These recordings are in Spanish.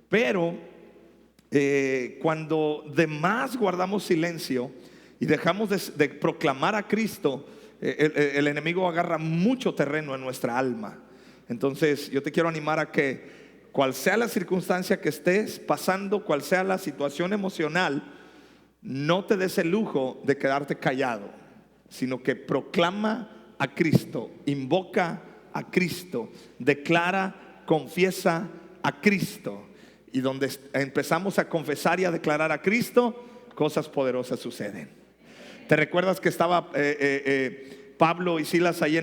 Pero cuando de más guardamos silencio y dejamos de proclamar a Cristo, el enemigo agarra mucho terreno en nuestra alma. Entonces yo te quiero animar a que cual sea la circunstancia que estés pasando, cual sea la situación emocional, no te des el lujo de quedarte callado, sino que proclama a Cristo, invoca a Cristo, declara, confiesa a Cristo. Y donde empezamos a confesar y a declarar a Cristo, cosas poderosas suceden. ¿Te recuerdas que estaba Pablo y Silas ahí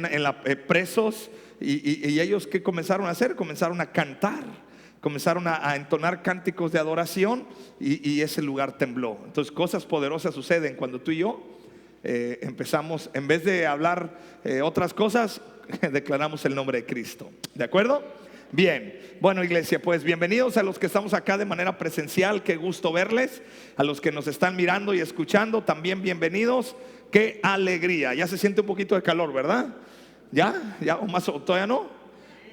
presos? Y ellos, ¿qué comenzaron a hacer? Comenzaron a cantar, comenzaron a entonar cánticos de adoración, y ese lugar tembló. Entonces cosas poderosas suceden cuando tú y yo empezamos, en vez de hablar otras cosas, declaramos el nombre de Cristo. ¿De acuerdo? Bien, bueno, iglesia, pues bienvenidos a los que estamos acá de manera presencial. Qué gusto verles. A los que nos están mirando y escuchando, también bienvenidos. Qué alegría. Ya se siente un poquito de calor, ¿verdad? ¿Ya? ¿O más? ¿Todavía no?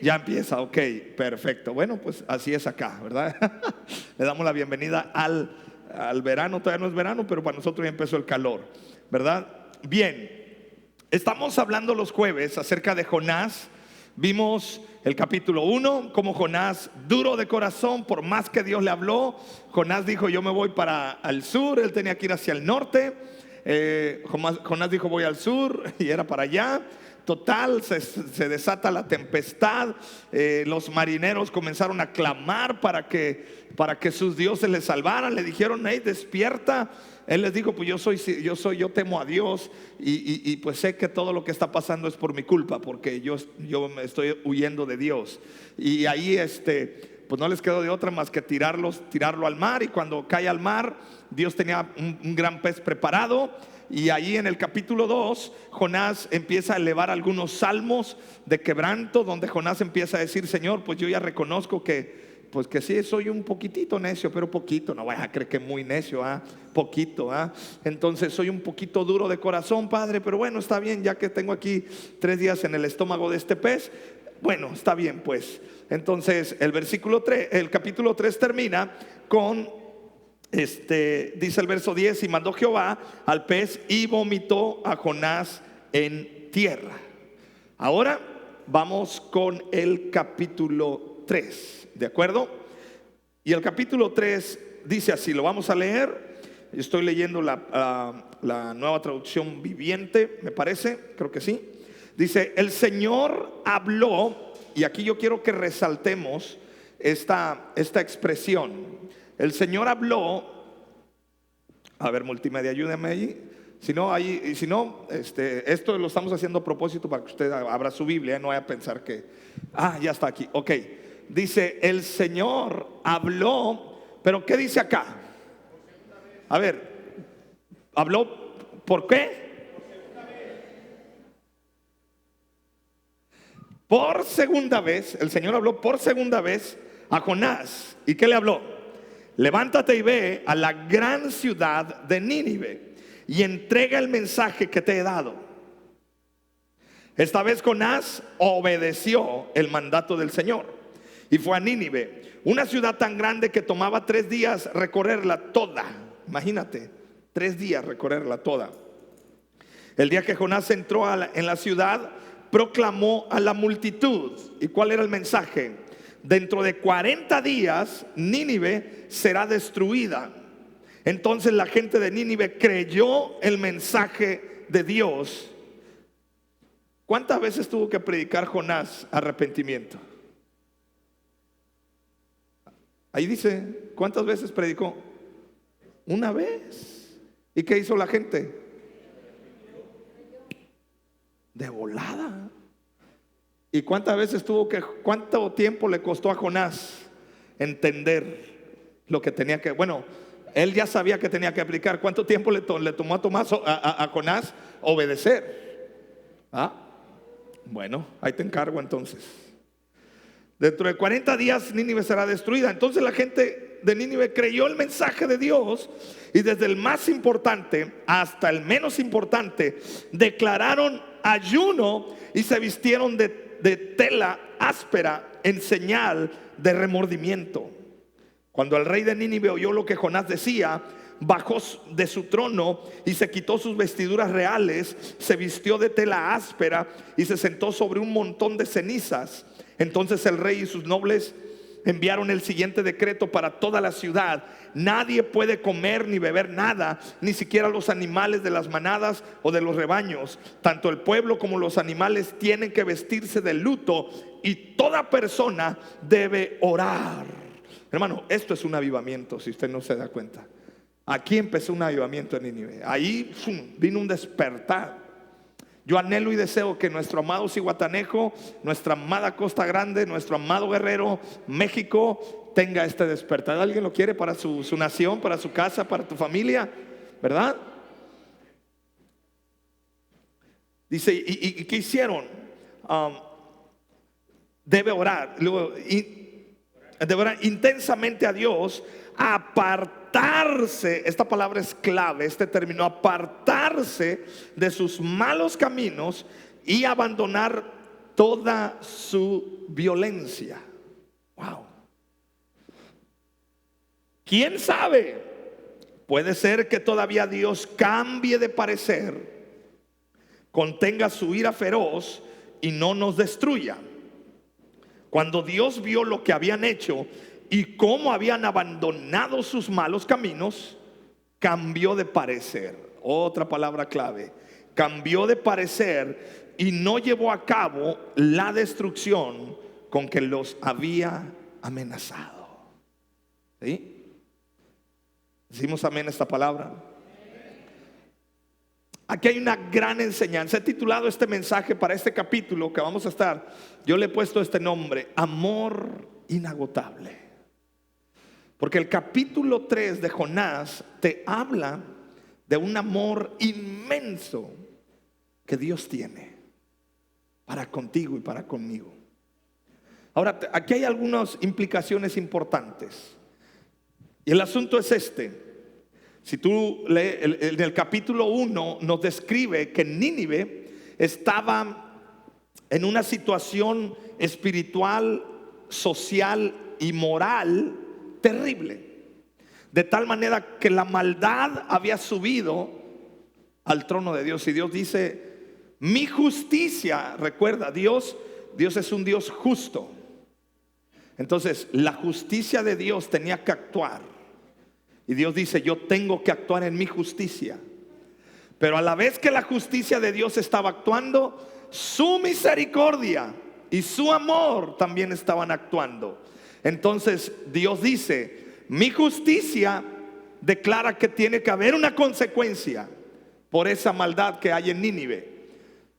Ya empieza, ok, perfecto. Bueno, pues así es acá, ¿verdad? Le damos la bienvenida al verano. Todavía no es verano, pero para nosotros ya empezó el calor, ¿verdad? Bien, estamos hablando los jueves acerca de Jonás. Vimos el capítulo 1, como Jonás, duro de corazón, por más que Dios le habló, Jonás dijo: yo me voy para el sur. Él tenía que ir hacia el norte. Jonás dijo: voy al sur, y era para allá. Total, se desata la tempestad. Los marineros comenzaron a clamar para que sus dioses les salvaran. Le dijeron: hey, despierta. Él les dijo: pues yo temo a Dios, y pues sé que todo lo que está pasando es por mi culpa, porque yo me estoy huyendo de Dios. Y ahí pues no les quedó de otra más que tirarlo al mar. Y cuando cae al mar, Dios tenía un gran pez preparado. Y ahí en el capítulo 2, Jonás empieza a elevar algunos salmos de quebranto, donde Jonás empieza a decir: Señor, pues yo ya reconozco que sí, soy un poquitito necio, pero poquito. No vayas a creer que muy necio, poquito. Entonces soy un poquito duro de corazón, Padre, pero bueno, está bien, ya que tengo aquí 3 días en el estómago de este pez. Bueno, está bien, pues. Entonces el capítulo 3 termina con dice el verso 10: y mandó Jehová al pez y vomitó a Jonás en tierra. Ahora vamos con el capítulo 3, ¿de acuerdo? Y el capítulo 3 dice así, lo vamos a leer. Estoy leyendo la nueva traducción viviente, me parece, creo que sí. Dice: el Señor habló, y aquí yo quiero que resaltemos esta expresión. El Señor habló. A ver, multimedia, ayúdenme allí. Si no, esto lo estamos haciendo a propósito para que usted abra su Biblia, no vaya a pensar que ya está aquí. Ok, dice: el Señor habló. Pero ¿qué dice acá? A ver, habló, ¿por qué? Por segunda vez. El Señor habló por segunda vez a Jonás. ¿Y qué le habló? Levántate y ve a la gran ciudad de Nínive y entrega el mensaje que te he dado. Esta vez Jonás obedeció el mandato del Señor y fue a Nínive, una ciudad tan grande que tomaba 3 días recorrerla toda. Imagínate, 3 días recorrerla toda. El día que Jonás entró en la ciudad, proclamó a la multitud. ¿Y cuál era el mensaje? Dentro de 40 días Nínive será destruida. Entonces la gente de Nínive creyó el mensaje de Dios. ¿Cuántas veces tuvo que predicar Jonás arrepentimiento? Ahí dice, ¿cuántas veces predicó? Una vez. ¿Y qué hizo la gente? De volada. ¿Y cuántas veces cuánto tiempo le costó a Jonás entender lo que tenía que? Bueno, él ya sabía que tenía que aplicar. ¿Cuánto tiempo le tomó a Jonás obedecer? Bueno, ahí te encargo entonces. Dentro de 40 días Nínive será destruida. Entonces la gente de Nínive creyó el mensaje de Dios, y desde el más importante hasta el menos importante declararon ayuno y se vistieron de de tela áspera en señal de remordimiento. Cuando el rey de Nínive oyó lo que Jonás decía, bajó de su trono y se quitó sus vestiduras reales, se vistió de tela áspera y se sentó sobre un montón de cenizas. Entonces el rey y sus nobles enviaron el siguiente decreto para toda la ciudad: nadie puede comer ni beber nada, ni siquiera los animales de las manadas o de los rebaños. Tanto el pueblo como los animales tienen que vestirse de luto, y toda persona debe orar. Hermano, esto es un avivamiento, si usted no se da cuenta. Aquí empezó un avivamiento en Nínive. Ahí vino un despertar. Yo anhelo y deseo que nuestro amado Zihuatanejo, nuestra amada Costa Grande, nuestro amado Guerrero, México, tenga este despertar. ¿Alguien lo quiere para su nación, para su casa, para tu familia? ¿Verdad? Dice, ¿y qué hicieron? Debe orar. Luego, debe orar intensamente a Dios, apartarse. Esta palabra es clave, este término: apartarse de sus malos caminos y abandonar toda su violencia. Wow. ¿Quién sabe? Puede ser que todavía Dios cambie de parecer, contenga su ira feroz y no nos destruya. Cuando Dios vio lo que habían hecho y cómo habían abandonado sus malos caminos, cambió de parecer. Otra palabra clave: cambió de parecer y no llevó a cabo la destrucción con que los había amenazado. ¿Sí? ¿Decimos amén a esta palabra? Aquí hay una gran enseñanza. He titulado este mensaje para este capítulo que vamos a estar, yo le he puesto este nombre: amor inagotable. Porque el capítulo 3 de Jonás te habla de un amor inmenso que Dios tiene para contigo y para conmigo. Ahora, aquí hay algunas implicaciones importantes. Y el asunto es este. Si tú lees en el capítulo 1, nos describe que Nínive estaba en una situación espiritual, social y moral terrible, de tal manera que la maldad había subido al trono de Dios. Y Dios dice: mi justicia. Recuerda, Dios es un Dios justo. Entonces la justicia de Dios tenía que actuar. Y Dios dice: yo tengo que actuar en mi justicia. Pero a la vez que la justicia de Dios estaba actuando, su misericordia y su amor también estaban actuando. Entonces Dios dice: mi justicia declara que tiene que haber una consecuencia por esa maldad que hay en Nínive.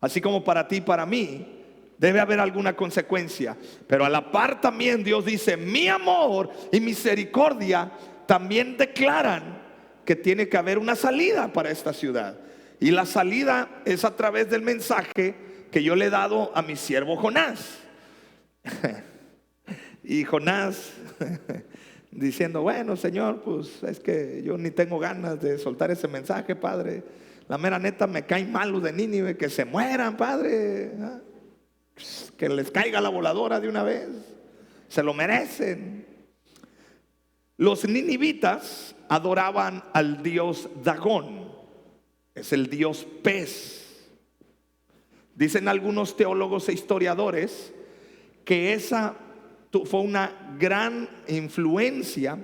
Así como para ti y para mí debe haber alguna consecuencia. Pero a la par también Dios dice: mi amor y misericordia también declaran que tiene que haber una salida para esta ciudad. Y la salida es a través del mensaje que yo le he dado a mi siervo Jonás. Y Jonás diciendo: bueno, Señor, pues es que yo ni tengo ganas de soltar ese mensaje, Padre. La mera neta, me caen mal los de Nínive, que se mueran, Padre. Que les caiga la voladora de una vez. Se lo merecen. Los ninivitas adoraban al dios Dagón. Es el dios pez. Dicen algunos teólogos e historiadores que esa fue una gran influencia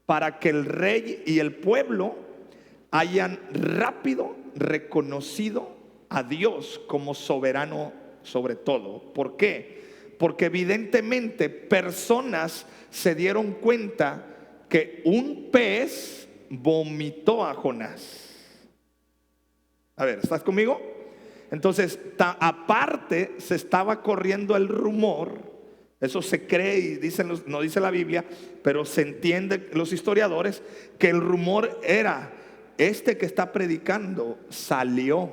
para que el rey y el pueblo hayan rápido reconocido a Dios como soberano sobre todo. ¿Por qué? Porque evidentemente personas se dieron cuenta que un pez vomitó a Jonás. A ver, ¿estás conmigo? Entonces, aparte se estaba corriendo el rumor, eso se cree y no dice la Biblia, pero se entiende los historiadores, que el rumor era: este que está predicando salió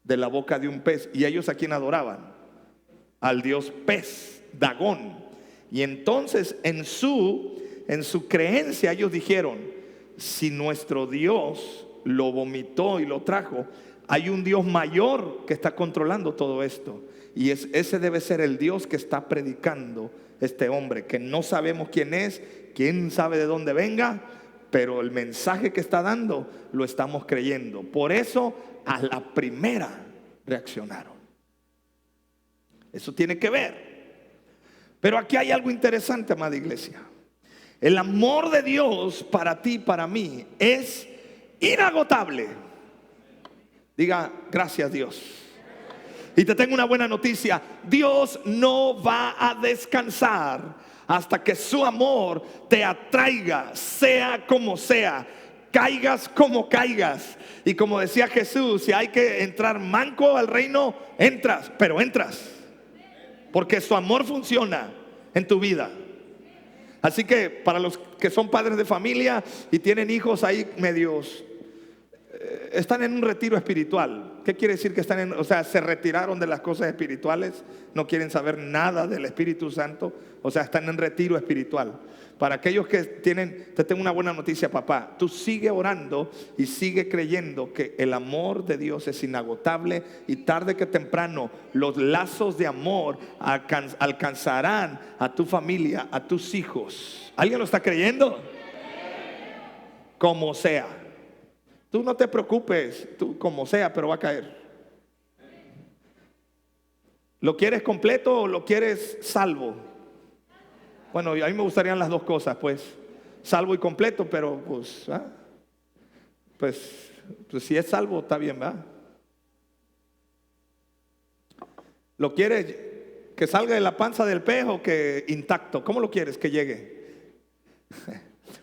de la boca de un pez. ¿Y ellos a quién adoraban? Al dios pez, Dagón. Y entonces en su creencia ellos dijeron: si nuestro Dios lo vomitó y lo trajo, Hay un Dios mayor que está controlando todo esto. Y ese debe ser el Dios que está predicando este hombre, que no sabemos quién es, quién sabe de dónde venga, pero el mensaje que está dando lo estamos creyendo. Por eso a la primera reaccionaron. Eso tiene que ver. Pero aquí hay algo interesante, amada iglesia. El amor de Dios para ti y para mí es inagotable. Diga, gracias Dios. Y te tengo una buena noticia. Dios no va a descansar hasta que su amor te atraiga, sea como sea, caigas como caigas. Y como decía Jesús, si hay que entrar manco al reino, entras, pero entras. Porque su amor funciona en tu vida. Así que para los que son padres de familia y tienen hijos ahí medios, están en un retiro espiritual. ¿Qué quiere decir que están en, o sea, se retiraron de las cosas espirituales? No quieren saber nada del Espíritu Santo. O sea, están en retiro espiritual. Para aquellos que tienen, te tengo una buena noticia, papá. Tú sigue orando y sigue creyendo que el amor de Dios es inagotable, y tarde que temprano los lazos de amor alcanzarán a tu familia, a tus hijos. ¿Alguien lo está creyendo? Como sea. Tú no te preocupes, tú como sea, pero va a caer. ¿Lo quieres completo o lo quieres salvo? Bueno, a mí me gustarían las dos cosas, pues, salvo y completo, pero pues si es salvo está bien, ¿verdad? ¿Lo quieres que salga de la panza del pez o que intacto? ¿Cómo lo quieres que llegue?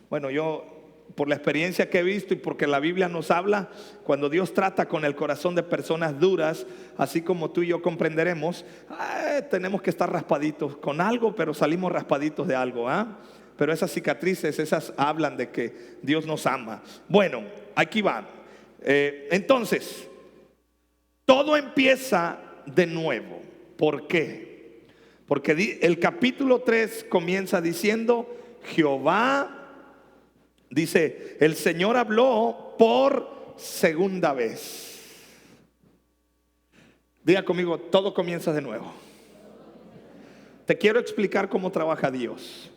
Bueno, yo, por la experiencia que he visto y porque la Biblia nos habla, cuando Dios trata con el corazón de personas duras, así como tú y yo comprenderemos, tenemos que estar raspaditos con algo, pero salimos raspaditos de algo, pero esas cicatrices, esas hablan de que Dios nos ama. Bueno, aquí va. Entonces, todo empieza de nuevo. ¿Por qué? Porque el capítulo 3 comienza diciendo: Jehová, dice, el Señor habló por segunda vez. Diga conmigo, todo comienza de nuevo. Te quiero explicar cómo trabaja Dios.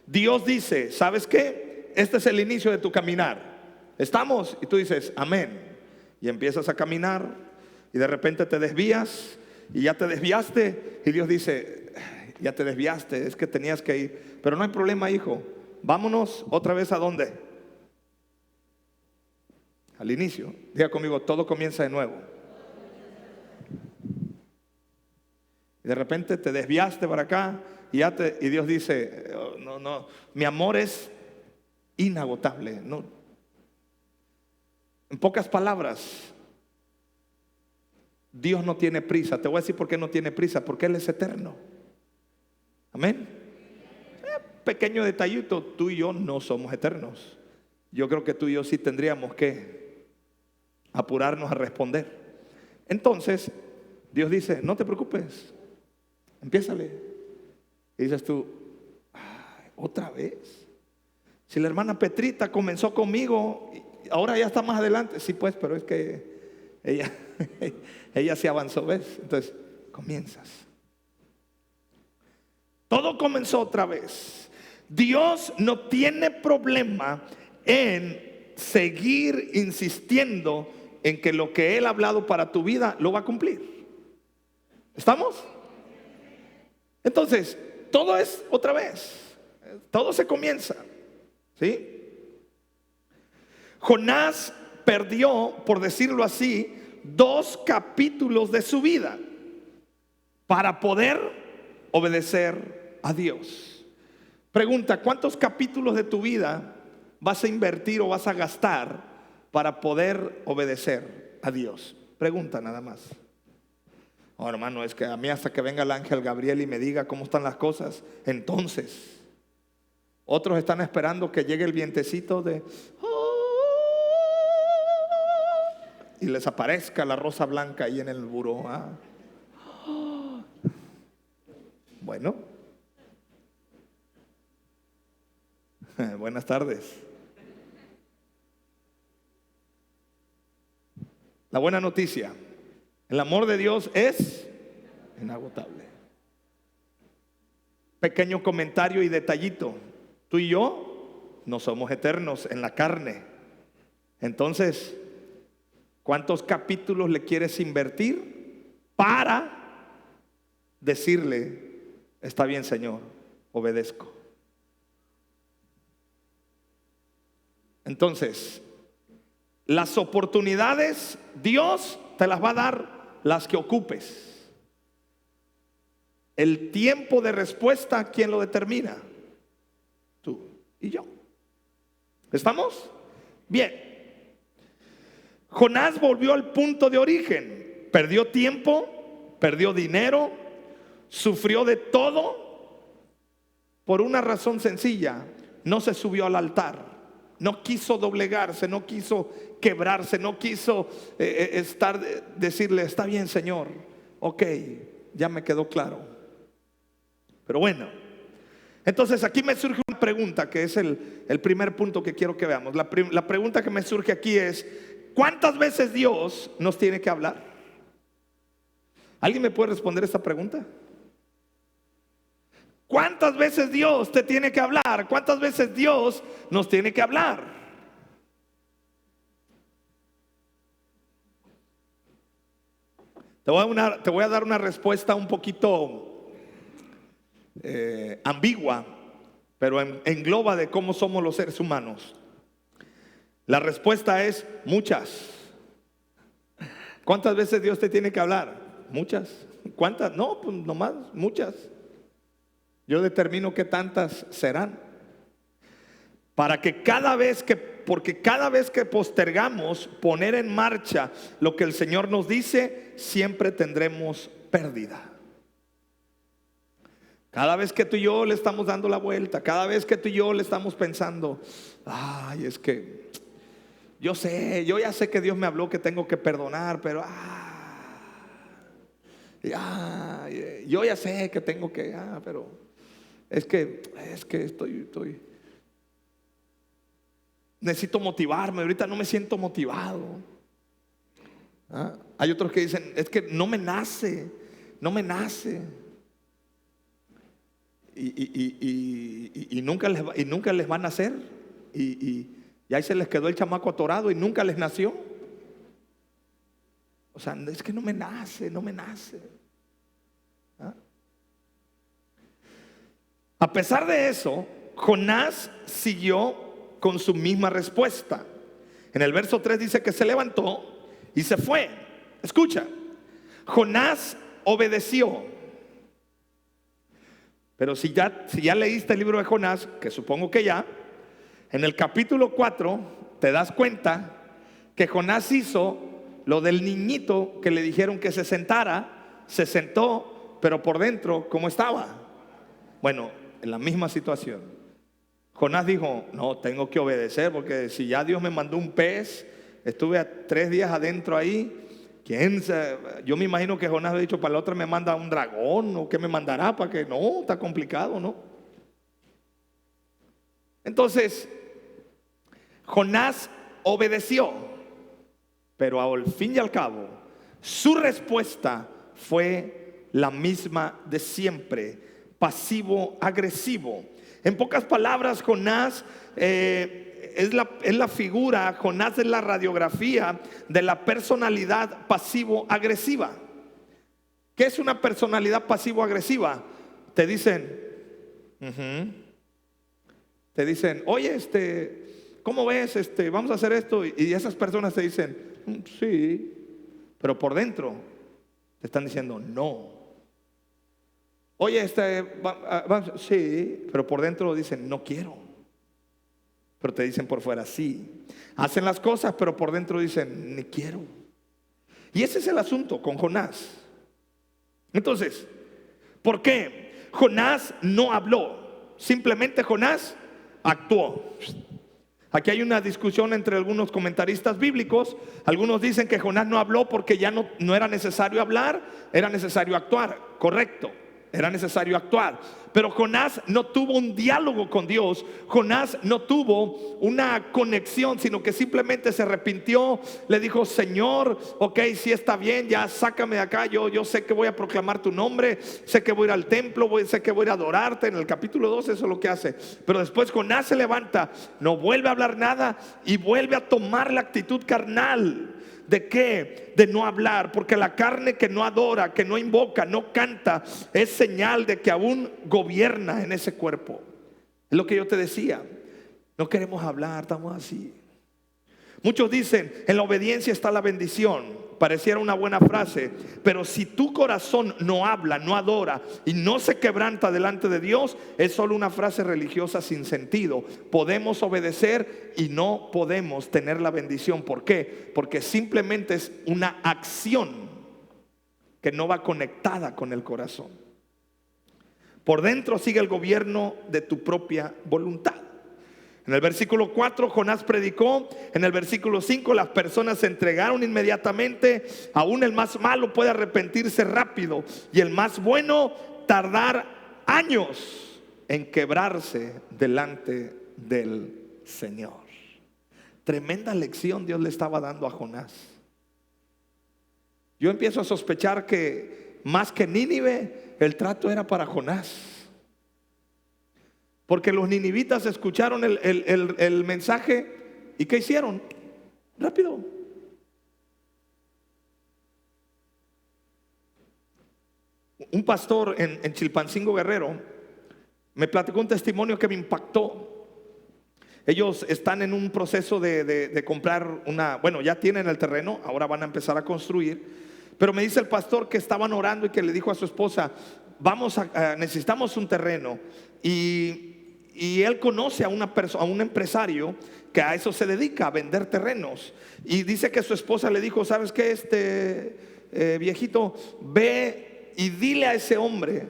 Dios dice, ¿sabes qué? Este es el inicio de tu caminar. ¿Estamos? Y tú dices, amén. Y empiezas a caminar y de repente te desvías y ya te desviaste. Y Dios dice, ya te desviaste, es que tenías que ir. Pero no hay problema, hijo. Vámonos otra vez ¿a dónde? Al inicio. Diga conmigo, todo comienza de nuevo. Y de repente te desviaste para acá y Dios dice, no, mi amor es inagotable. No. En pocas palabras, Dios no tiene prisa. Te voy a decir por qué no tiene prisa, porque Él es eterno. Amén. Pequeño detallito, tú y yo no somos eternos. Yo creo que tú y yo sí tendríamos que apurarnos a responder. Entonces, Dios dice, no te preocupes, empiézale. Y dices tú, ¿otra vez? Si la hermana Petrita comenzó conmigo, ahora ya está más adelante. Sí, pues, pero es que ella se avanzó, ¿ves? Entonces, comienzas. Todo comenzó otra vez. Dios no tiene problema en seguir insistiendo en que lo que Él ha hablado para tu vida lo va a cumplir. ¿Estamos? Entonces, todo es otra vez. Todo se comienza. ¿Sí? Jonás perdió, por decirlo así, 2 capítulos de su vida para poder obedecer a Dios. Pregunta, ¿cuántos capítulos de tu vida vas a invertir o vas a gastar para poder obedecer a Dios? Pregunta nada más. Oh, hermano, es que a mí hasta que venga el ángel Gabriel y me diga cómo están las cosas, entonces. Otros están esperando que llegue el vientecito de y les aparezca la rosa blanca ahí en el buró. Bueno, buenas tardes. La buena noticia: el amor de Dios es inagotable. Pequeño comentario y detallito: tú y yo no somos eternos en la carne. Entonces, ¿cuántos capítulos le quieres invertir para decirle, está bien, Señor, obedezco? Entonces, las oportunidades Dios te las va a dar, las que ocupes. El tiempo de respuesta, ¿quién lo determina? Tú y yo. ¿Estamos? Bien. Jonás volvió al punto de origen. Perdió tiempo, perdió dinero, sufrió de todo por una razón sencilla: no se subió al altar, no quiso doblegarse, no quiso quebrarse, no quiso decirle, está bien, Señor, ok, ya me quedó claro. Pero bueno, entonces aquí me surge una pregunta, que es el primer punto que quiero que veamos. La pregunta que me surge aquí es: ¿cuántas veces Dios nos tiene que hablar? ¿Alguien me puede responder esta pregunta? ¿Cuántas veces Dios te tiene que hablar? ¿Cuántas veces Dios nos tiene que hablar? Te voy a dar una respuesta un poquito ambigua, pero engloba de cómo somos los seres humanos. La respuesta es muchas. ¿Cuántas veces Dios te tiene que hablar? Muchas. ¿Cuántas? No, pues nomás muchas. Yo determino qué tantas serán. Porque cada vez que postergamos poner en marcha lo que el Señor nos dice, siempre tendremos pérdida. Cada vez que tú y yo le estamos dando la vuelta, cada vez que tú y yo le estamos pensando, ay, es que yo ya sé que Dios me habló que tengo que perdonar, pero yo ya sé que tengo que, pero es que estoy necesito motivarme, ahorita no me siento motivado. Hay otros que dicen, es que no me nace. Y nunca les va a nacer. Y ahí se les quedó el chamaco atorado y nunca les nació. O sea, es que no me nace. A pesar de eso, Jonás siguió con su misma respuesta. En el verso 3 dice que se levantó y se fue. Escucha, Jonás obedeció. Pero si ya leíste el libro de Jonás, que supongo que ya, en el capítulo 4 te das cuenta que Jonás hizo lo del niñito que le dijeron que se sentara. Se sentó, pero por dentro, ¿cómo estaba? Bueno, en la misma situación. Jonás dijo, no, tengo que obedecer, porque si ya Dios me mandó un pez, estuve 3 días adentro ahí, yo me imagino que Jonás ha dicho, para la otra me manda un dragón, o qué me mandará, para que no, está complicado, ¿no? Entonces, Jonás obedeció, pero al fin y al cabo, su respuesta fue la misma de siempre: pasivo-agresivo. En pocas palabras, Jonás es la figura, Jonás es la radiografía de la personalidad pasivo-agresiva. ¿Qué es una personalidad pasivo-agresiva? Te dicen, oye, ¿cómo ves? Vamos a hacer esto. Y esas personas te dicen, sí, pero por dentro te están diciendo no. Oye, sí, pero por dentro dicen no quiero. Pero te dicen por fuera sí. Hacen las cosas, pero por dentro dicen ni quiero. Y ese es el asunto con Jonás. Entonces, ¿por qué? Jonás no habló, simplemente Jonás actuó. Aquí hay una discusión entre algunos comentaristas bíblicos. Algunos dicen que Jonás no habló porque ya no era necesario hablar, era necesario actuar. Correcto. era necesario actuar. Pero Jonás no tuvo un diálogo con Dios. Jonás no tuvo una conexión, sino que simplemente se arrepintió. Le dijo: Señor, ok, sí está bien, ya sácame de acá. Yo sé que voy a proclamar tu nombre, sé que voy a ir al templo, sé que voy a ir a adorarte. En el capítulo 12 eso es lo que hace. Pero después Jonás se levanta, no vuelve a hablar nada y vuelve a tomar la actitud carnal. ¿De qué? De no hablar, porque la carne que no adora, que no invoca, no canta, es señal de que aún gobierna en ese cuerpo. Es lo que yo te decía. No queremos hablar, estamos así. Muchos dicen: en la obediencia está la bendición. Pareciera una buena frase, pero si tu corazón no habla, no adora y no se quebranta delante de Dios, es solo una frase religiosa sin sentido. Podemos obedecer y no podemos tener la bendición. ¿Por qué? Porque simplemente es una acción que no va conectada con el corazón. Por dentro sigue el gobierno de tu propia voluntad. En el versículo 4 Jonás predicó. En el versículo 5 las personas se entregaron inmediatamente. Aún el más malo puede arrepentirse rápido, y el más bueno tardar años en quebrarse delante del Señor. Tremenda lección Dios le estaba dando a Jonás. Yo empiezo a sospechar que más que Nínive, el trato era para Jonás. Porque los ninivitas escucharon el mensaje, ¿y qué hicieron? Rápido. Un pastor en Chilpancingo, Guerrero, me platicó un testimonio que me impactó. Ellos están en un proceso de comprar bueno, ya tienen el terreno, ahora van a empezar a construir. Pero me dice el pastor que estaban orando y que le dijo a su esposa: necesitamos un terreno. Y él conoce a un empresario que a eso se dedica, a vender terrenos. Y dice que su esposa le dijo: ¿sabes qué, viejito? Ve y dile a ese hombre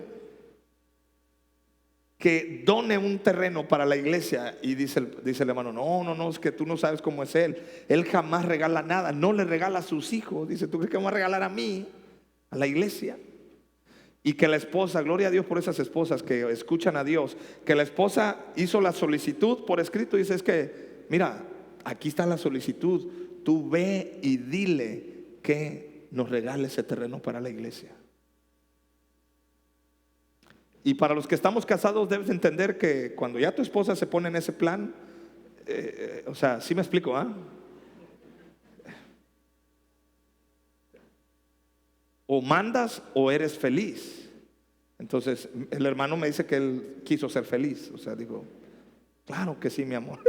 que done un terreno para la iglesia. Y dice el hermano: no, es que tú no sabes cómo es él. Él jamás regala nada, no le regala a sus hijos. Dice: ¿tú crees que me va a regalar a mí, a la iglesia? Y que la esposa, gloria a Dios por esas esposas que escuchan a Dios, que la esposa hizo la solicitud por escrito. Dice: es que mira, aquí está la solicitud, tú ve y dile que nos regale ese terreno para la iglesia. Y para los que estamos casados, debes entender que cuando ya tu esposa se pone en ese plan, o sea, ¿sí me explico? O mandas o eres feliz. Entonces el hermano me dice que él quiso ser feliz. O sea, digo: claro que sí, mi amor.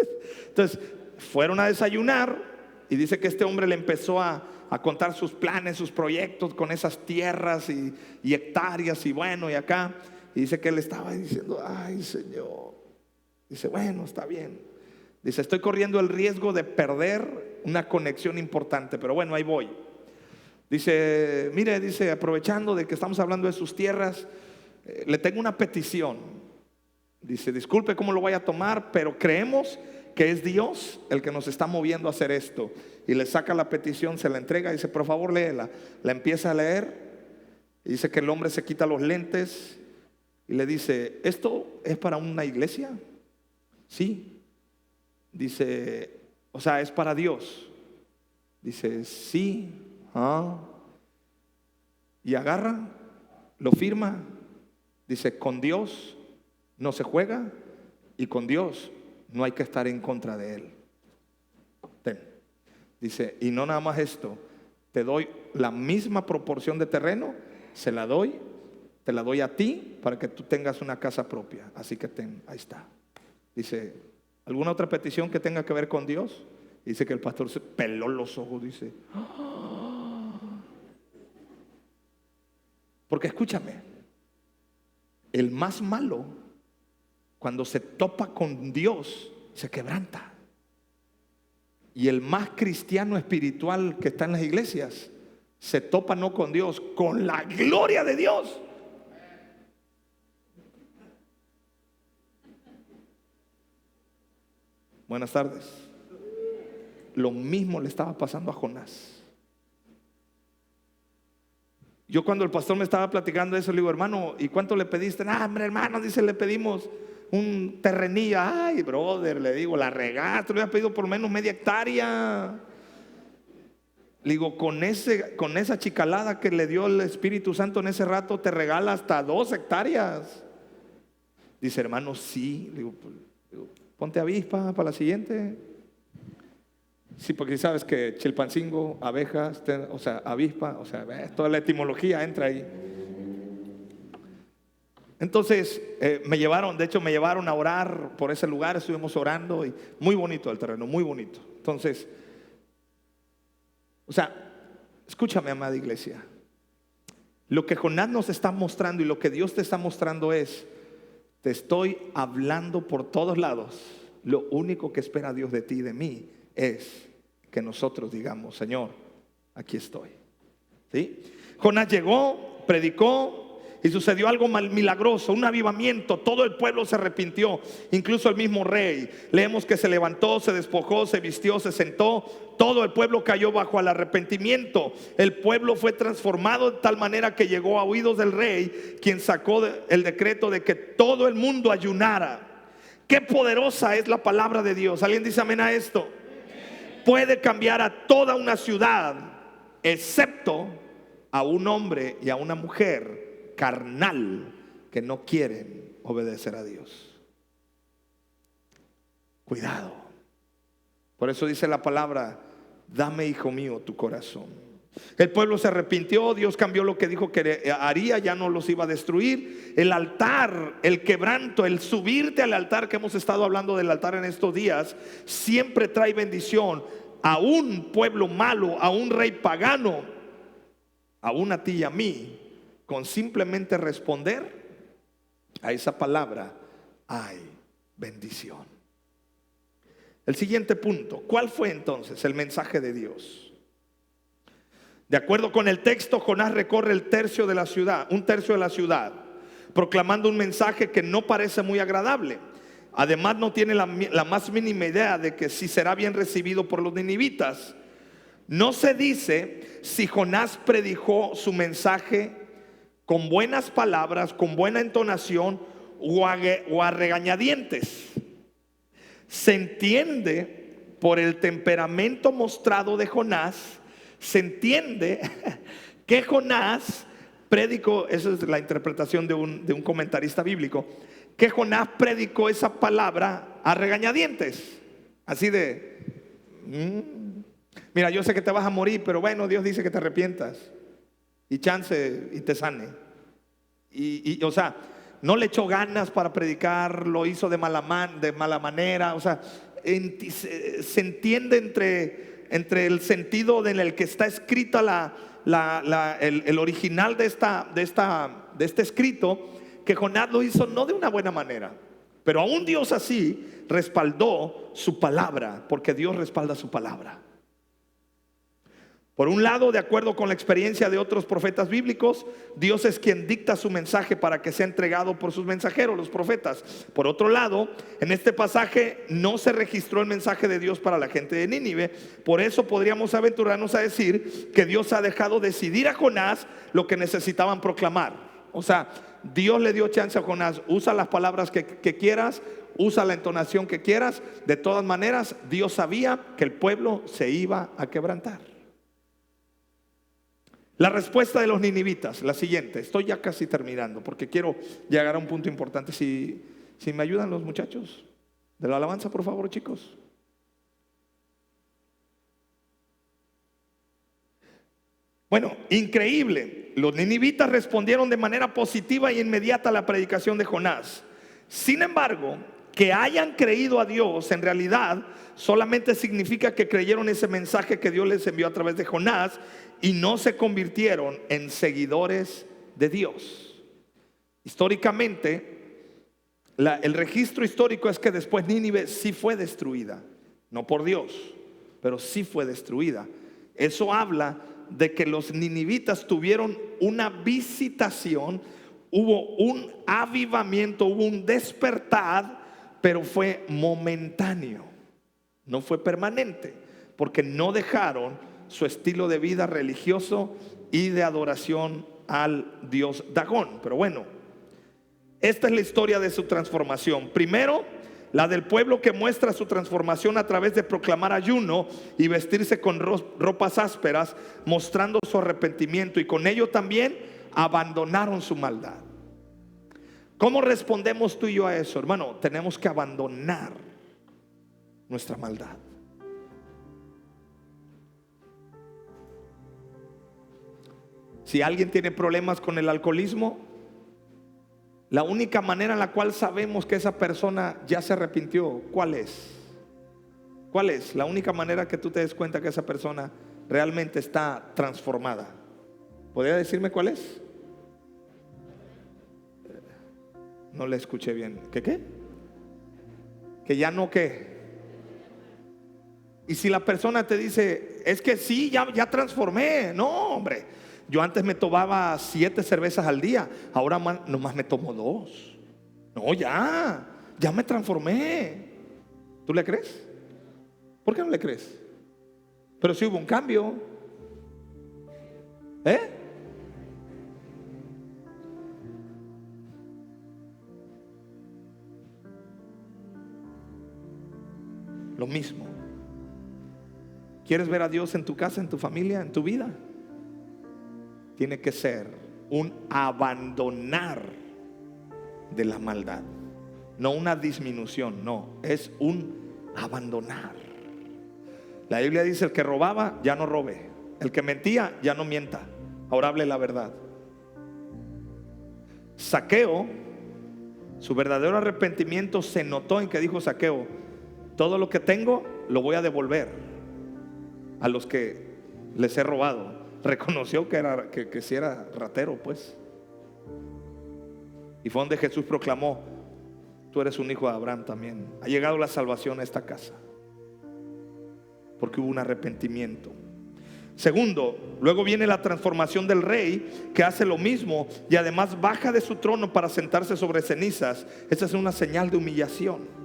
Entonces fueron a desayunar y dice que este hombre le empezó a contar sus planes, sus proyectos con esas tierras y hectáreas y bueno, y acá. Y dice que él estaba diciendo: ay, Señor. Dice: bueno, está bien. Dice: estoy corriendo el riesgo de perder una conexión importante, pero bueno, ahí voy. Dice: mire, dice, aprovechando de que estamos hablando de sus tierras, le tengo una petición. Dice: disculpe cómo lo voy a tomar, pero creemos que es Dios el que nos está moviendo a hacer esto. Y le saca la petición, se la entrega y dice: por favor, léela. La empieza a leer y dice que el hombre se quita los lentes y le dice: ¿esto es para una iglesia? Sí. Dice: o sea, es para Dios. Dice: sí. Y agarra, lo firma. Dice: con Dios no se juega y con Dios no hay que estar en contra de él. Dice: y no nada más esto, te doy la misma proporción de terreno, te la doy a ti para que tú tengas una casa propia. Así que ahí está. Dice: ¿alguna otra petición que tenga que ver con Dios? Dice que el pastor se peló los ojos. Dice: porque escúchame, el más malo, cuando se topa con Dios, se quebranta. Y el más cristiano espiritual que está en las iglesias se topa no con Dios, con la gloria de Dios. Buenas tardes. Lo mismo le estaba pasando a Jonás. Yo cuando el pastor me estaba platicando eso, le digo, hermano, ¿y cuánto le pediste? Ah, hombre, hermano, dice, le pedimos un terrenillo. Ay, brother, le digo, la regaste, le había pedido por lo menos media hectárea. Le digo, con esa chicalada que le dio el Espíritu Santo en ese rato, te regala hasta 2 hectáreas. Dice, hermano, sí. Le digo, ponte avispa para la siguiente. Sí, porque sabes que Chilpancingo, abejas, o sea, avispa, o sea, toda la etimología entra ahí. Entonces me llevaron a orar por ese lugar, estuvimos orando y muy bonito el terreno, muy bonito. Entonces, o sea, escúchame, amada iglesia. Lo que Jonás nos está mostrando y lo que Dios te está mostrando es: te estoy hablando por todos lados. Lo único que espera Dios de ti y de mí es que nosotros digamos, Señor, aquí estoy. ¿Sí? Jonás llegó, predicó y sucedió algo milagroso, un avivamiento. Todo el pueblo se arrepintió, incluso el mismo rey. Leemos que se levantó, se despojó, se vistió, se sentó. Todo el pueblo cayó bajo el arrepentimiento. El pueblo fue transformado de tal manera que llegó a oídos del rey, quien sacó el decreto de que todo el mundo ayunara. Qué poderosa es la palabra de Dios. ¿Alguien dice amén a esto? Puede cambiar a toda una ciudad, excepto a un hombre y a una mujer carnal que no quieren obedecer a Dios. Cuidado. Por eso dice la palabra: dame, hijo mío, tu corazón. El pueblo se arrepintió, Dios cambió lo que dijo que haría, ya no los iba a destruir. El altar, el quebranto, el subirte al altar, que hemos estado hablando del altar en estos días, siempre trae bendición a un pueblo malo, a un rey pagano, aún a ti y a mí. Con simplemente responder a esa palabra hay bendición. El siguiente punto: ¿cuál fue entonces el mensaje de Dios? De acuerdo con el texto, Jonás recorre un tercio de la ciudad, proclamando un mensaje que no parece muy agradable. Además, no tiene la más mínima idea de que si será bien recibido por los ninivitas. No se dice si Jonás predicó su mensaje con buenas palabras, con buena entonación o a regañadientes. Se entiende por el temperamento mostrado de Jonás. Se entiende que Jonás predicó, esa es la interpretación de un comentarista bíblico, que Jonás predicó esa palabra a regañadientes. Así de, mira, yo sé que te vas a morir, pero bueno, Dios dice que te arrepientas y chance y te sane. O sea, no le echó ganas para predicar, lo hizo de mala manera. O sea, se entiende entre el sentido en el que está escrita el original de este escrito, que Jonás lo hizo no de una buena manera. Pero aún Dios así respaldó su palabra, porque Dios respalda su palabra. Por un lado, de acuerdo con la experiencia de otros profetas bíblicos, Dios es quien dicta su mensaje para que sea entregado por sus mensajeros, los profetas. Por otro lado, en este pasaje no se registró el mensaje de Dios para la gente de Nínive. Por eso podríamos aventurarnos a decir que Dios ha dejado decidir a Jonás lo que necesitaban proclamar. O sea, Dios le dio chance a Jonás: usa las palabras que quieras, usa la entonación que quieras. De todas maneras, Dios sabía que el pueblo se iba a quebrantar. La respuesta de los ninivitas, la siguiente. Estoy ya casi terminando porque quiero llegar a un punto importante. Si me ayudan los muchachos de la alabanza, por favor, chicos. Bueno, increíble. Los ninivitas respondieron de manera positiva e inmediata a la predicación de Jonás. Sin embargo, que hayan creído a Dios en realidad solamente significa que creyeron ese mensaje que Dios les envió a través de Jonás y no se convirtieron en seguidores de Dios. Históricamente, el registro histórico es que después Nínive sí fue destruida, no por Dios, pero sí fue destruida. Eso habla de que los ninivitas tuvieron una visitación, hubo un avivamiento, hubo un despertar, pero fue momentáneo, no fue permanente, porque no dejaron su estilo de vida religioso y de adoración al dios Dagón. Pero bueno, esta es la historia de su transformación. Primero, la del pueblo que muestra su transformación a través de proclamar ayuno y vestirse con ropas ásperas, mostrando su arrepentimiento, y con ello también abandonaron su maldad. ¿Cómo respondemos tú y yo a eso, hermano? Tenemos que abandonar nuestra maldad. Si alguien tiene problemas con el alcoholismo, la única manera en la cual sabemos que esa persona ya se arrepintió, ¿cuál es? ¿Cuál es? La única manera que tú te des cuenta que esa persona realmente está transformada. ¿Podría decirme cuál es? No le escuché bien. ¿Qué? Que ya no, ¿qué? Y si la persona te dice, es que sí, ya transformé. No, hombre, yo antes me tomaba 7 cervezas al día, ahora nomás me tomo 2. No, ya me transformé. ¿Tú le crees? ¿Por qué no le crees? Pero sí hubo un cambio. Lo mismo. ¿Quieres ver a Dios en tu casa, en tu familia, en tu vida? Tiene que ser un abandonar de la maldad, no una disminución, no, es un abandonar. La Biblia dice: el que robaba, ya no robe; el que mentía, ya no mienta, ahora hable la verdad. Zaqueo, su verdadero arrepentimiento se notó en que dijo Zaqueo: todo lo que tengo lo voy a devolver a los que les he robado. Reconoció que sí era ratero, pues. Y fue donde Jesús proclamó: tú eres un hijo de Abraham también. Ha llegado la salvación a esta casa, porque hubo un arrepentimiento. Segundo, luego viene la transformación del rey, que hace lo mismo y además baja de su trono para sentarse sobre cenizas. Esta es una señal de humillación.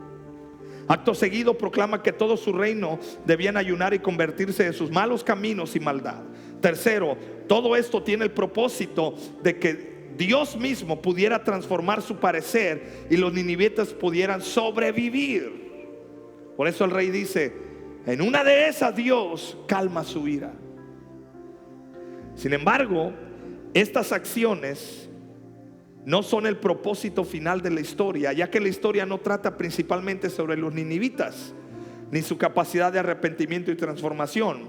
Acto seguido proclama que todo su reino debían ayunar y convertirse de sus malos caminos y maldad. Tercero, todo esto tiene el propósito de que Dios mismo pudiera transformar su parecer y los ninivitas pudieran sobrevivir. Por eso el rey dice: en una de esas Dios calma su ira. Sin embargo, estas acciones no son el propósito final de la historia, ya que la historia no trata principalmente sobre los ninivitas ni su capacidad de arrepentimiento y transformación,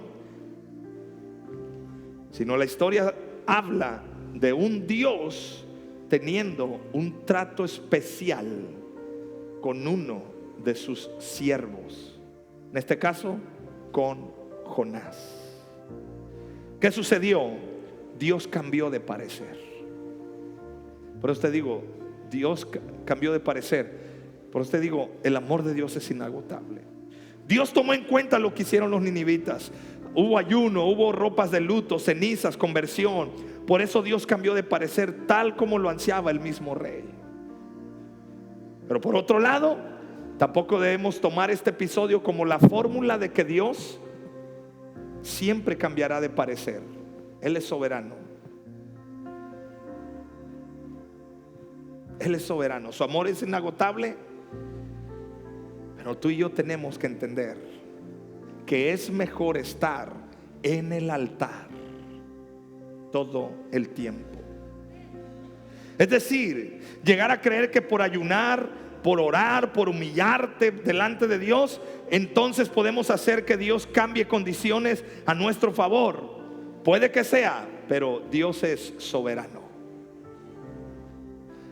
sino la historia habla de un Dios teniendo un trato especial con uno de sus siervos, en este caso con Jonás. ¿Qué sucedió? Dios cambió de parecer. Por eso te digo, Dios cambió de parecer. Por eso te digo, el amor de Dios es inagotable. Dios tomó en cuenta lo que hicieron los ninivitas. Hubo ayuno, hubo ropas de luto, cenizas, conversión. Por eso Dios cambió de parecer, tal como lo ansiaba el mismo rey. Pero por otro lado, tampoco debemos tomar este episodio como la fórmula de que Dios siempre cambiará de parecer. Él es soberano. Él es soberano, su amor es inagotable. Pero tú y yo tenemos que entender que es mejor estar en el altar todo el tiempo. Es decir, llegar a creer que por ayunar, por orar, por humillarte delante de Dios, entonces podemos hacer que Dios cambie condiciones a nuestro favor. Puede que sea, pero Dios es soberano.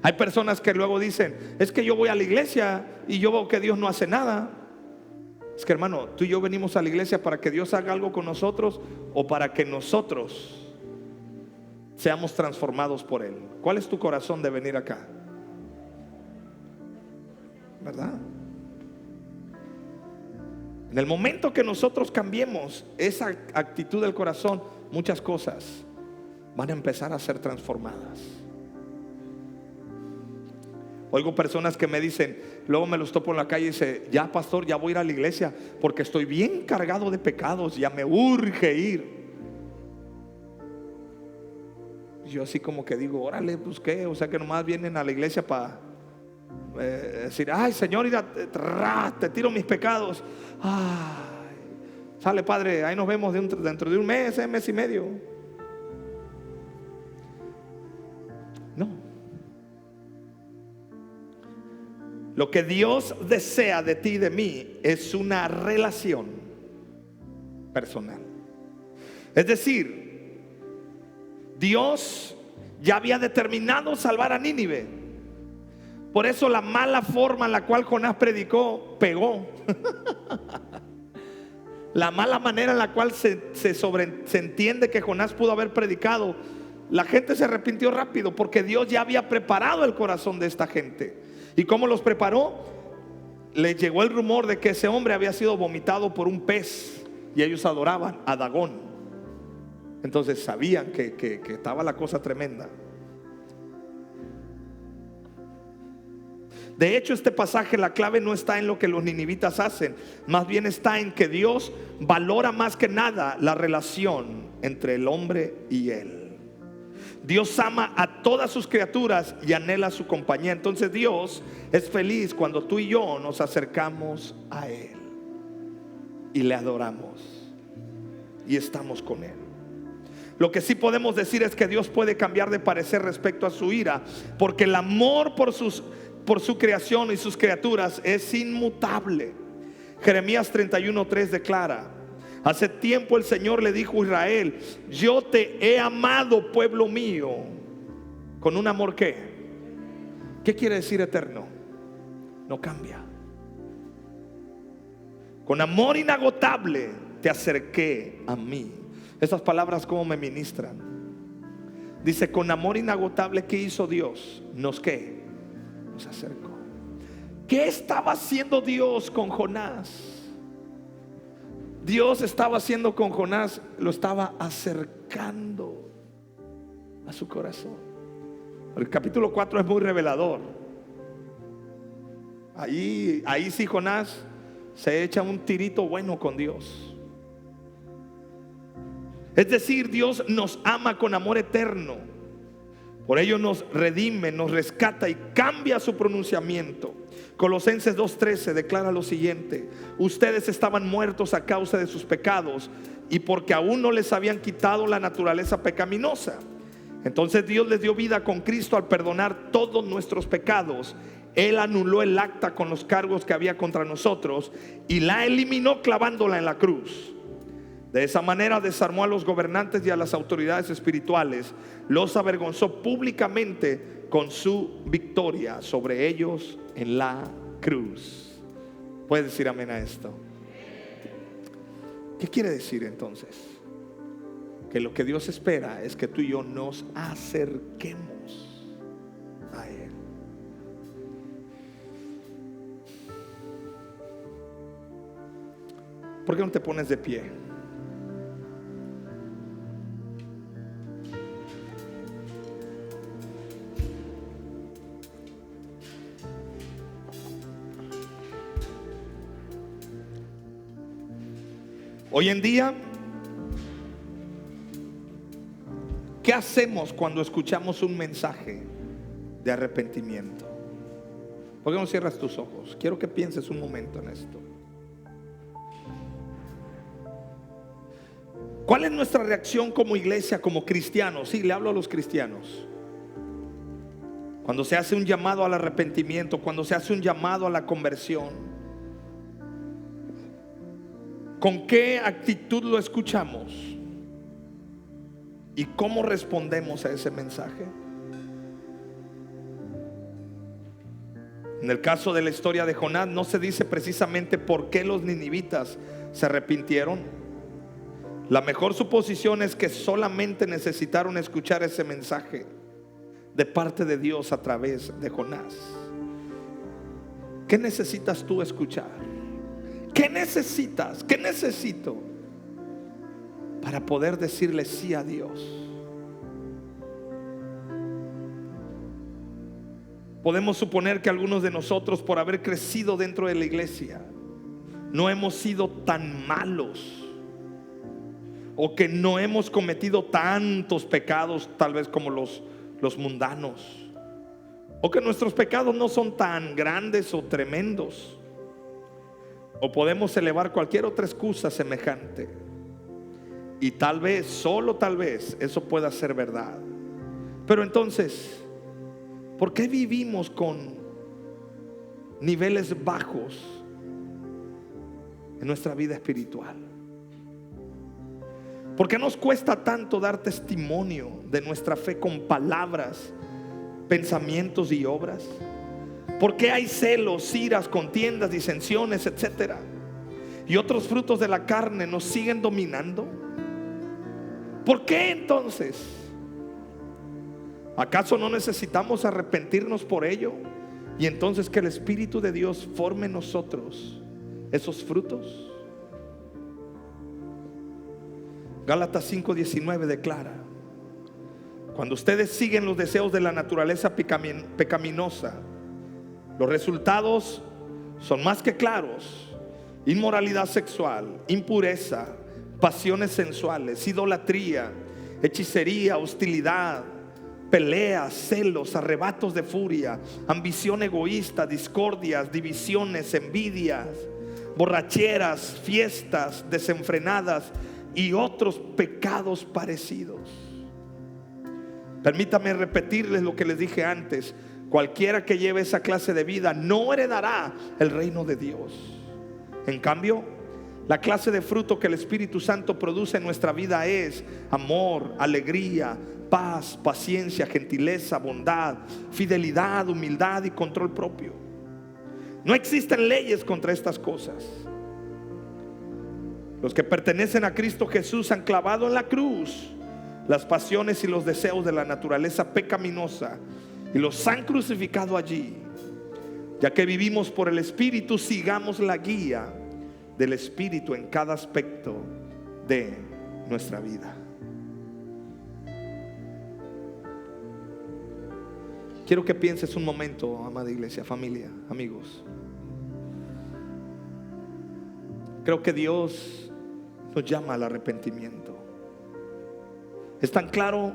Hay personas que luego dicen: es que yo voy a la iglesia y yo veo que Dios no hace nada. Es que, hermano, tú y yo venimos a la iglesia para que Dios haga algo con nosotros, o para que nosotros seamos transformados por Él. ¿Cuál es tu corazón de venir acá? ¿Verdad? En el momento que nosotros cambiemos esa actitud del corazón, muchas cosas van a empezar a ser transformadas. Oigo personas que me dicen, luego me los topo en la calle y dice: ya, pastor, ya voy a ir a la iglesia porque estoy bien cargado de pecados, ya me urge ir. yo así como que digo, órale, pues qué, o sea que nomás vienen a la iglesia para decir, ay Señor, te tiro mis pecados. Ay, sale Padre, ahí nos vemos dentro de un mes, mes y medio. No. Lo que Dios desea de ti y de mí es una relación personal. Es decir, Dios ya había determinado salvar a Nínive. Por eso la mala forma en la cual Jonás predicó pegó. La mala manera en la cual se entiende que Jonás pudo haber predicado, la gente se arrepintió rápido porque Dios ya había preparado el corazón de esta gente. ¿Y cómo los preparó? Les llegó el rumor de que ese hombre había sido vomitado por un pez y ellos adoraban a Dagón. Entonces sabían que estaba la cosa tremenda. De hecho, este pasaje, la clave no está en lo que los ninivitas hacen, más bien está en que Dios valora más que nada la relación entre el hombre y él. Dios ama a todas sus criaturas y anhela su compañía. Entonces Dios es feliz cuando tú y yo nos acercamos a Él y le adoramos y estamos con Él. Lo que sí podemos decir es que Dios puede cambiar de parecer respecto a su ira, porque el amor por su creación y sus criaturas es inmutable. Jeremías 31:3 declara: hace tiempo el Señor le dijo a Israel, yo te he amado, pueblo mío, con un amor ¿qué? ¿Qué quiere decir eterno? No cambia. Con amor inagotable te acerqué a mí. Estas palabras cómo me ministran. Dice, con amor inagotable, ¿qué hizo Dios? ¿Qué? Nos acercó. ¿Qué estaba haciendo Dios con Jonás? Dios estaba haciendo con Jonás, lo estaba acercando a su corazón. El capítulo 4 es muy revelador. Ahí sí Jonás se echa un tirito bueno con Dios. Es decir, Dios nos ama con amor eterno. Por ello nos redime, nos rescata y cambia su pronunciamiento. Colosenses 2:13 declara lo siguiente: ustedes estaban muertos a causa de sus pecados y porque aún no les habían quitado la naturaleza pecaminosa. Entonces Dios les dio vida con Cristo al perdonar todos nuestros pecados. Él anuló el acta con los cargos que había contra nosotros y la eliminó clavándola en la cruz. De esa manera desarmó a los gobernantes y a las autoridades espirituales, los avergonzó públicamente con su victoria sobre ellos en la cruz. ¿Puedes decir amén a esto? ¿Qué quiere decir entonces? Que lo que Dios espera es que tú y yo nos acerquemos a Él. ¿Por qué no te pones de pie? Hoy en día, ¿qué hacemos cuando escuchamos un mensaje de arrepentimiento? ¿Por qué no cierras tus ojos? Quiero que pienses un momento en esto. ¿Cuál es nuestra reacción como iglesia, como cristianos? Sí, le hablo a los cristianos. Cuando se hace un llamado al arrepentimiento, cuando se hace un llamado a la conversión, ¿con qué actitud lo escuchamos? ¿Y cómo respondemos a ese mensaje? En el caso de la historia de Jonás no se dice precisamente por qué los ninivitas se arrepintieron. La mejor suposición es que solamente necesitaron escuchar ese mensaje de parte de Dios a través de Jonás. ¿Qué necesitas tú escuchar? ¿Qué necesitas? ¿Qué necesito para poder decirle sí a Dios? Podemos suponer que algunos de nosotros, por haber crecido dentro de la iglesia, no hemos sido tan malos o que no hemos cometido tantos pecados tal vez como los mundanos, o que nuestros pecados no son tan grandes o tremendos, o podemos elevar cualquier otra excusa semejante. Y tal vez, solo tal vez, eso pueda ser verdad. Pero entonces, ¿por qué vivimos con niveles bajos en nuestra vida espiritual? ¿Por qué nos cuesta tanto dar testimonio de nuestra fe con palabras, pensamientos y obras? ¿Por qué hay celos, iras, contiendas, disensiones, etcétera? Y otros frutos de la carne nos siguen dominando. ¿Por qué entonces? ¿Acaso no necesitamos arrepentirnos por ello? Y entonces que el Espíritu de Dios forme en nosotros esos frutos. Gálatas 5:19 declara: cuando ustedes siguen los deseos de la naturaleza pecaminosa, los resultados son más que claros: inmoralidad sexual, impureza, pasiones sensuales, idolatría, hechicería, hostilidad, peleas, celos, arrebatos de furia, ambición egoísta, discordias, divisiones, envidias, borracheras, fiestas desenfrenadas y otros pecados parecidos. Permítame repetirles lo que les dije antes: cualquiera que lleve esa clase de vida no heredará el reino de Dios. En cambio, la clase de fruto que el Espíritu Santo produce en nuestra vida es amor, alegría, paz, paciencia, gentileza, bondad, fidelidad, humildad y control propio. No existen leyes contra estas cosas. Los que pertenecen a Cristo Jesús han clavado en la cruz las pasiones y los deseos de la naturaleza pecaminosa y los han crucificado allí. Ya que vivimos por el Espíritu, sigamos la guía del Espíritu en cada aspecto de nuestra vida. Quiero que pienses un momento, amada iglesia, familia, amigos. Creo que Dios nos llama al arrepentimiento. Es tan claro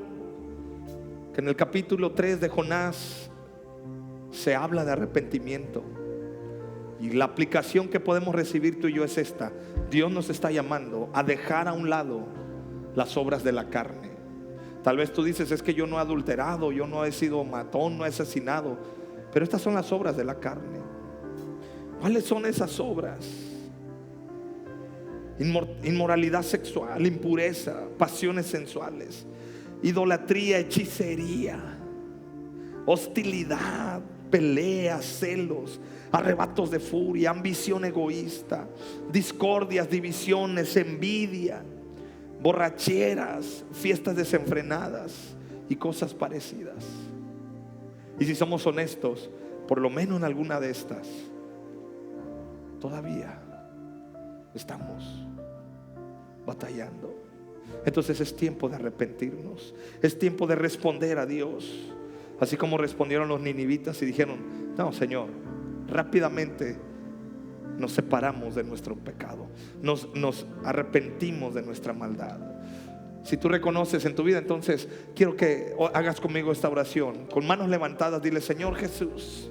que en el capítulo 3 de Jonás se habla de arrepentimiento. Y la aplicación que podemos recibir tú y yo es esta: Dios nos está llamando a dejar a un lado las obras de la carne. Tal vez tú dices: es que yo no he adulterado, yo no he sido matón, no he asesinado. Pero estas son las obras de la carne. ¿Cuáles son esas obras? Inmoralidad sexual, impureza, pasiones sensuales, idolatría, hechicería, hostilidad, peleas, celos, arrebatos de furia, ambición egoísta, discordias, divisiones, envidia, borracheras, fiestas desenfrenadas y cosas parecidas. Y si somos honestos, por lo menos en alguna de estas todavía estamos batallando. Entonces es tiempo de arrepentirnos. Es tiempo de responder a Dios, así como respondieron los ninivitas y dijeron: no, Señor, rápidamente nos separamos de nuestro pecado, nos arrepentimos de nuestra maldad. Si tú reconoces en tu vida, entonces quiero que hagas conmigo esta oración. Con manos levantadas dile: Señor Jesús,